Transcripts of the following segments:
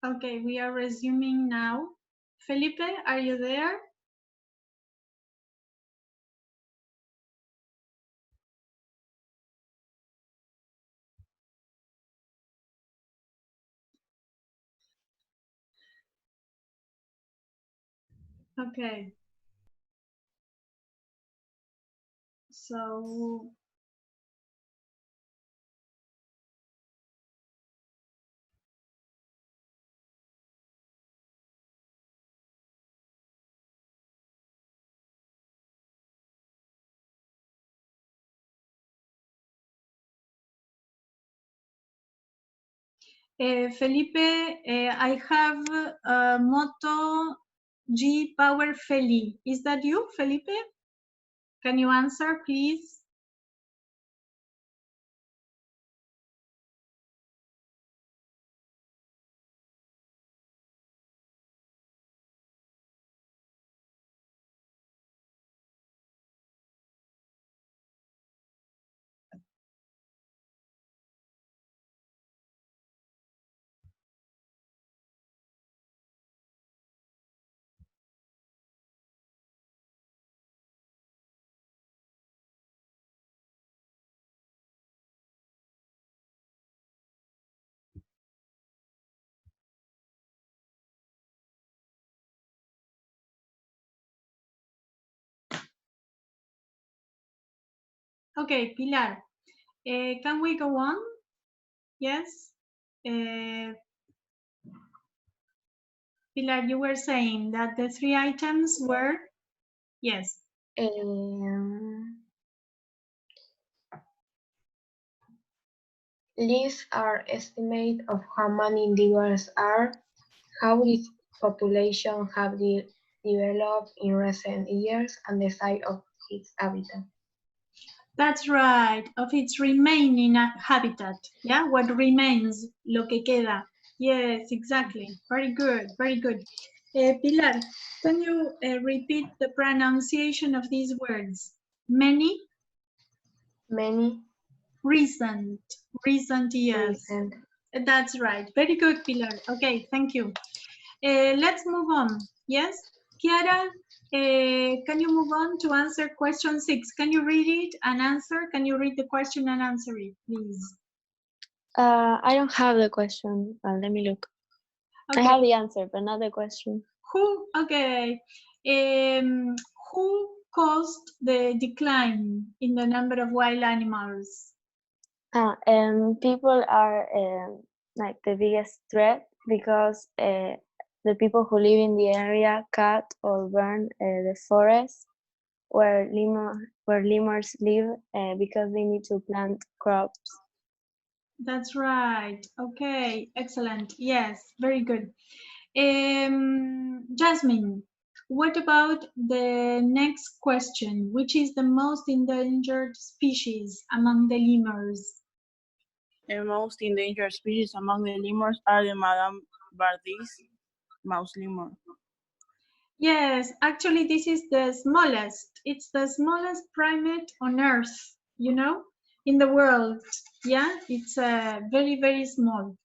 Okay, we are resuming now. Felipe, are you there? Okay, so Felipe, I have Moto G Power Feli. Is that you, Felipe? Can you answer, please? Okay, Pilar, can we go on? Yes. Pilar, you were saying that the three items were, yes. These are estimates of how many individuals are, how its population have developed in recent years, and the size of its habitat. That's right, of its remaining habitat. Yeah, what remains, lo que queda. Yes, exactly. Very good, very good. Pilar, can you repeat the pronunciation of these words? Many? Many Recent. Recent years. recent. That's right. Very good, Pilar. Okay, thank you. Let's move on. Yes? Kiara, can you move on to answer question 6? Can you read it and answer? Can you read the question and answer it, please? I don't have the question. Let me look. Okay. I have the answer, but not the question. Okay. Who caused the decline in the number of wild animals? People are like the biggest threat because the people who live in the area cut or burn the forest where lemurs live because they need to plant crops. That's right. Okay, excellent. Yes, very good. Jasmine, what about the next question? Which is the most endangered species among the lemurs? The most endangered species among the lemurs are the Madame Bardis mouse lemur. Yes, actually, this is the smallest. It's the smallest primate on Earth, you know, in the world. Yeah, it's very, very small.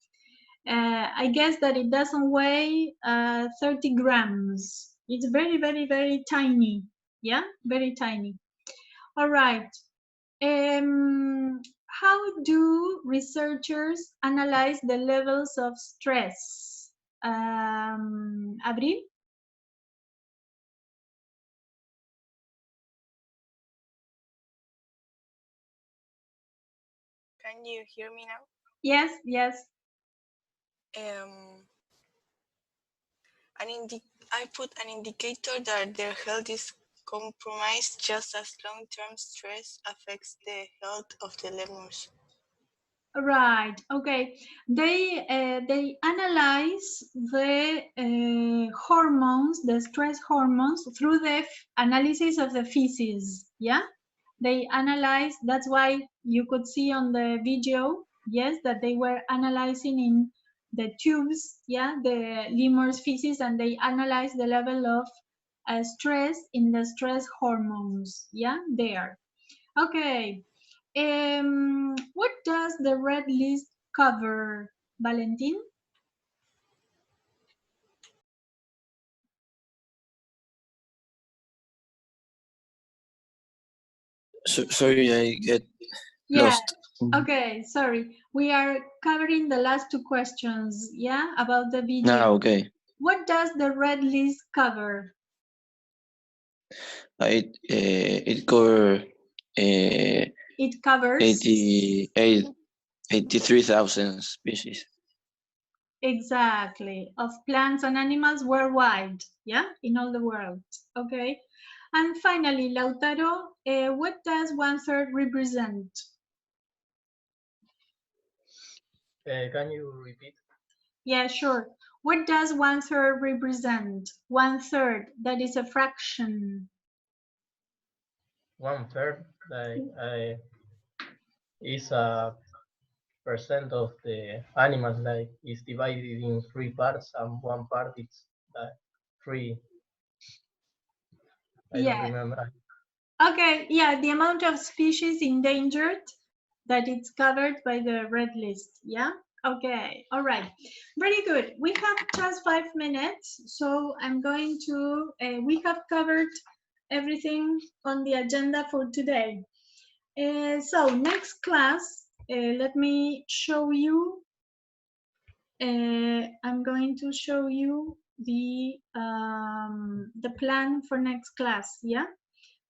I guess that it doesn't weigh 30 grams. It's very, very, very tiny. Yeah, very tiny. All right. How do researchers analyze the levels of stress? Abril? Can you hear me now? Yes, yes. I put an indicator that their health is compromised just as long-term stress affects the health of the lemurs. Right. Okay. They analyze the hormones, the stress hormones, through the analysis of the feces. Yeah. They analyze. That's why you could see on the video, yes, that they were analyzing in the tubes, yeah, the lemur's feces, and they analyze the level of stress in the stress hormones. Yeah, there. Okay. What does the red list cover, Valentin? Sorry, I get Yeah. lost. Okay, sorry. We are covering the last two questions, yeah, about the video. Ah, okay. What does the red list cover? It cover It covers 83,000 species. exactly of plants and animals worldwide, yeah, in all the world. Okay, and finally, Lautaro, what does 1/3 represent? Can you repeat? Yeah, sure. What does 1/3 represent? 1/3, that is a fraction. 1/3, is a percent of the animals, like is divided in 3 parts, and one part is like 3. I don't remember. Okay, yeah, the amount of species endangered that it's covered by the red list, yeah? Okay, all right, very good. We have just 5 minutes, so I'm going to, we have covered everything on the agenda for today. So next class, let me show you, I'm going to show you the plan for next class, yeah?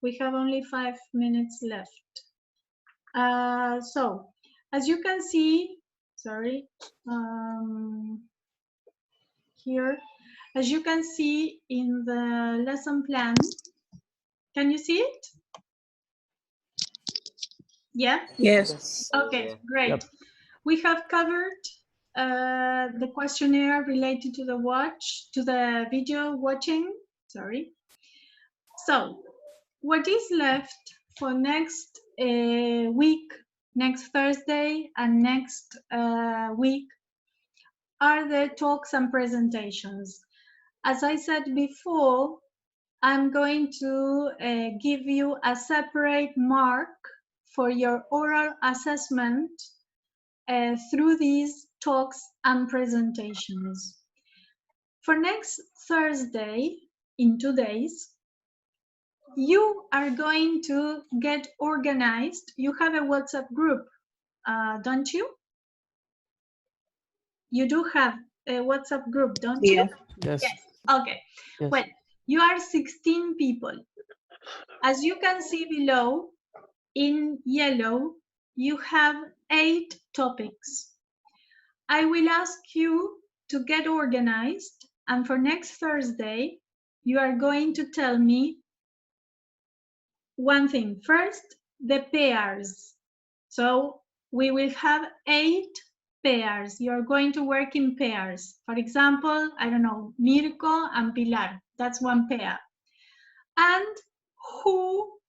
We have only 5 minutes left. So, as you can see, sorry, here, as you can see in the lesson plan, can you see it? Yeah? Yes. Okay, great. Yep. We have covered the questionnaire related to the video watching, sorry. So, what is left for next week, next Thursday and next week are the talks and presentations. As I said before, I'm going to give you a separate mark for your oral assessment through these talks and presentations. For next Thursday, in 2 days, you are going to get organized. You have a WhatsApp group, don't you? You do have a WhatsApp group, don't you? Yes. Yes. Okay. Yes. Well, you are 16 people. As you can see below, in yellow, you have 8 topics. I will ask you to get organized, and for next Thursday, you are going to tell me one thing. First, the pairs. So we will have 8 pairs. You're going to work in pairs. For example, I don't know, Mirko and Pilar. That's one pair. And who,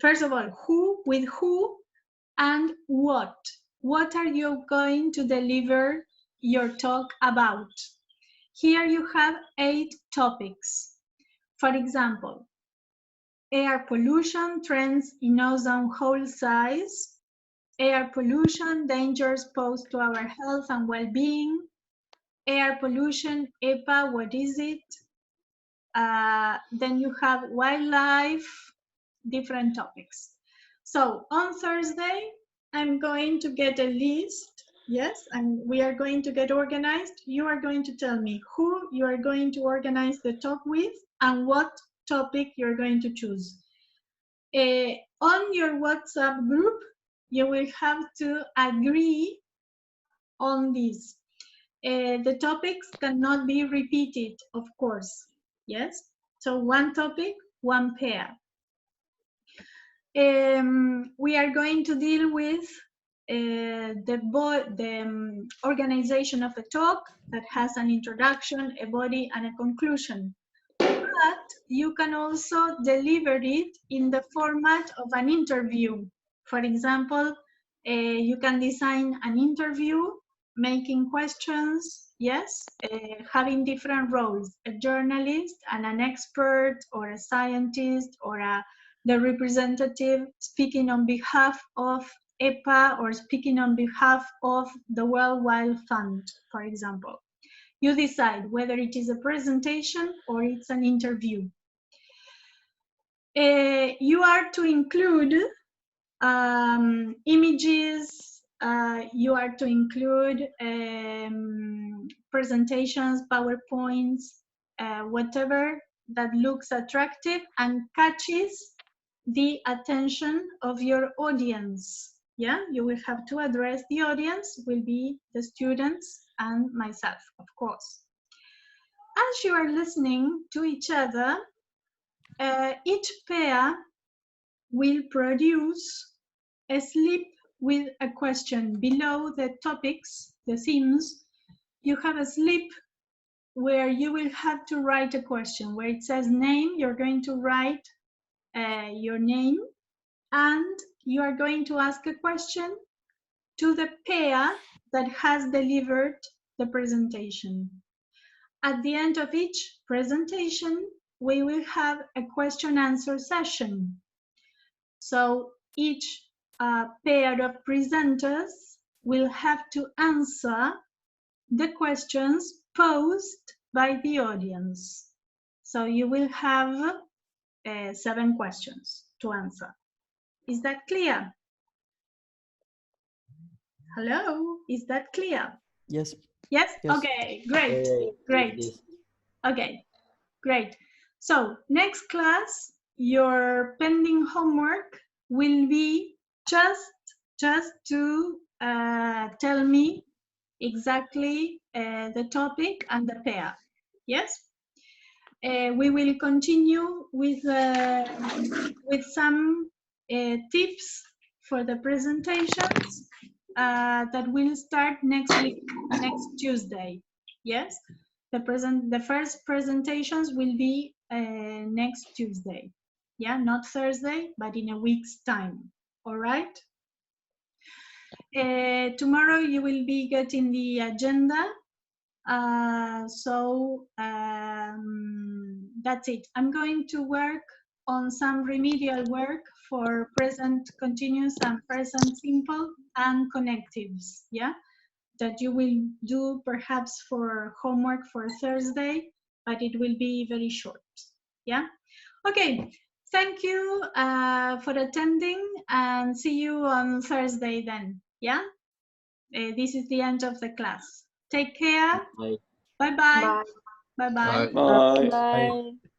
first of all, who with who and what? What are you going to deliver your talk about? Here you have 8 topics. For example, air pollution trends in ozone hole size, air pollution dangers posed to our health and well-being, air pollution, EPA, what is it? Then you have wildlife, different topics. So on Thursday, I'm going to get a list, yes, and we are going to get organized. You are going to tell me who you are going to organize the talk with and what topic you're going to choose. On your WhatsApp group, you will have to agree on this. The topics cannot be repeated, of course, yes? So one topic, one pair. We are going to deal with the organization of a talk that has an introduction, a body, and a conclusion. But you can also deliver it in the format of an interview. For example, you can design an interview, making questions, yes, having different roles, a journalist and an expert or a scientist or the representative speaking on behalf of EPA or speaking on behalf of the World Wildlife Fund, for example. You decide whether it is a presentation or it's an interview. You are to include Images, you are to include presentations, PowerPoints, whatever that looks attractive and catches the attention of your audience. Yeah, you will have to address the audience, will be the students and myself, of course. As you are listening to each other, each pair will produce a slip with a question. Below the topics, the themes, you have a slip where you will have to write a question. Where it says name, you're going to write your name, and you are going to ask a question to the pair that has delivered the presentation. At the end of each presentation, we will have a question-answer session. So each pair of presenters will have to answer the questions posed by the audience. So you will have 7 questions to answer. Is that clear? Hello, is that clear? Yes. Yes? Yes. Okay, great, great. Okay, great. So next class, your pending homework will be just to tell me exactly the topic and the pair. Yes? We will continue with some tips for the presentations that will start next week, next Tuesday. Yes, the first presentations will be next Tuesday. Yeah, not Thursday, but in a week's time. All right. Tomorrow you will be getting the agenda. That's it. I'm going to work on some remedial work for present continuous and present simple and connectives, yeah, that you will do perhaps for homework for Thursday, but it will be very short, yeah. Okay, thank you for attending, and see you on Thursday then, yeah. This is the end of the class. Take care. Bye. Bye-bye. Bye. Bye-bye. Bye. Bye. Bye.